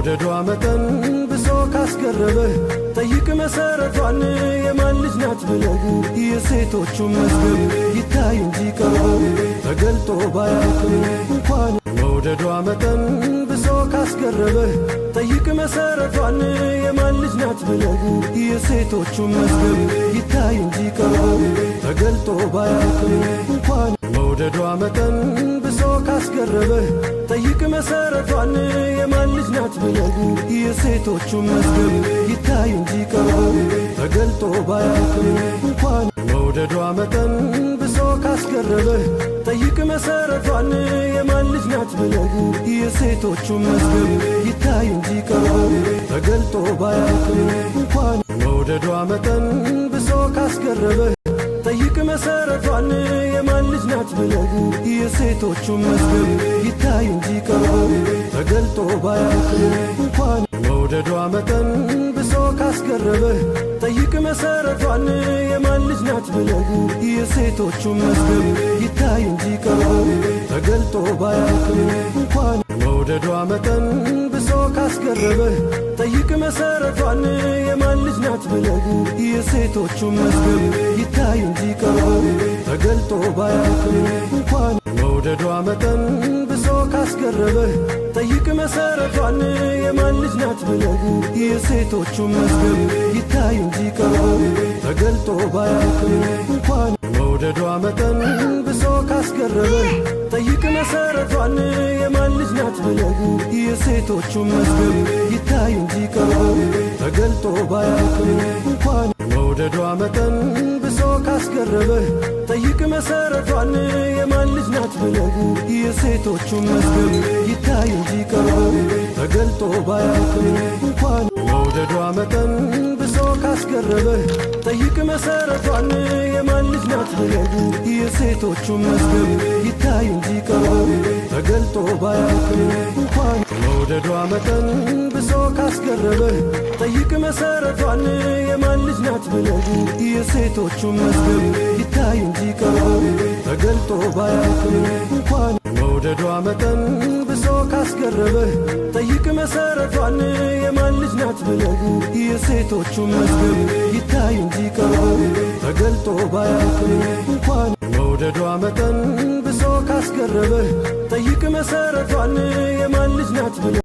መውደዷ መጠን ብሶ ካስገረመህ ጠይቅ መሰረቷን የማን ልጅ ናት ብለህ የሴቶቹ መዝገብ ይታይ እንጂ ቀርቦ ተገልጦ ባያልቅም እንኳን መውደዷ መጠን ብሶ ካስገረመህ ጠይቅ መሰረቷን የማን ልጅ ናት ብለህ የሴቶቹ መዝገብ ይታይ እንጂ ቀርቦ ተገልጦ ባያልቅም እንኳን መውደዷ መጠን ብሶ ካስገረመህ ጠይቅ መሰረቷን የማን ልጅ ናት ብለህ የሴቶቹ መዝገብ ይታይ እንጂ ቀርቦ ተገልጦ ባያልቅም እንኳን መውደዷ መጠን ብሶ ካስገረመህ ጠይቅ መሰረቷን የማን ልጅ ናት ብለህ የሴቶቹ መዝገብ ይታይ እንጂ ቀርቦ ተገልጦ ባያልቅም እንኳን መውደዷ መጠን ብሶ ካስገረመህ ጠይቅ መሰረቷን የማን ልጅ ናት ብለህ የሴቶቹ መዝገብ ይታይ እንጂ ቀርቦ ተገልጦ ባያልቅም እንኳን መውደዷ መጠን ብሶ ካስገረመህ ጠይቅ መሰረቷን የማን ልጅ ናት ብለህ የሴቶቹ መዝገብ ይታይ እንጂ ቀርቦ ተገልጦ ባያልቅም እንኳን መውደዷ መጠን ብሶ ካስገረመህ ጠይቅ መሰረቷን የማን ልጅ ናት ብለህ የሴቶቹ መዝገብ ይታይ እንጂ ቀርቦ ተገልጦ ባያልቅም እንኳን መውደዷ መጠን ብሶ ካስገረመህ ጠይቅ መሰረቷን የማን ልጅ ናት ብለህ የሴቶቹ መዝገብ ይታይ እንጂ ቀርቦ ተገልጦ ባያልቅም እንኳን መውደዷ መጠን ብሶ ካስገረመህ ጠይቅ መሰረቷን የማን ልጅ ናት ብለህ የሴቶቹ መዝገብ ይታይ እንጂ ቀርቦ ተገልጦ ባያልቅም እንኳን መውደዷ መጠን ብሶ ካስገረመህ ጠይቅ መሰረቷን የማን ልጅ ናት ብለህ የሴቶቹ መዝገብ ይታይ እንጂ ቀርቦ ተገልጦ ባያልቅም እንኳን መውደዷ መጠን ብሶ ካስገረመህ ጠይቅ መሰረቷን የማን ልጅ ናት ብለህ የሴቶቹ መዝገብ ይታይ እንጂ ቀርቦ ተገልጦ ባያልቅም እንኳን መውደዷ መጠን ብሶ ካስገረመህ ጠይቅ መሰረቷን የማን ልጅ ናት ብለህ የሴቶቹ መዝገብ ይታይ እንጂ ቀርቦ ተገልጦ ባያልቅም እንኳን መውደዷ መጠን ብሶ ካስገረመህ ጠይቅ መሰረቷን የማን ልጅ ናት ብለህ የሴቶቹ መዝገብ ይታይ እንጂ ቀርቦ ተገልጦ ባያልቅም እንኳን መውደዷ መጠን ብሶ ካስገረመህ ጠይቅ መሰረቷን የማን ልጅ ናት ብለህ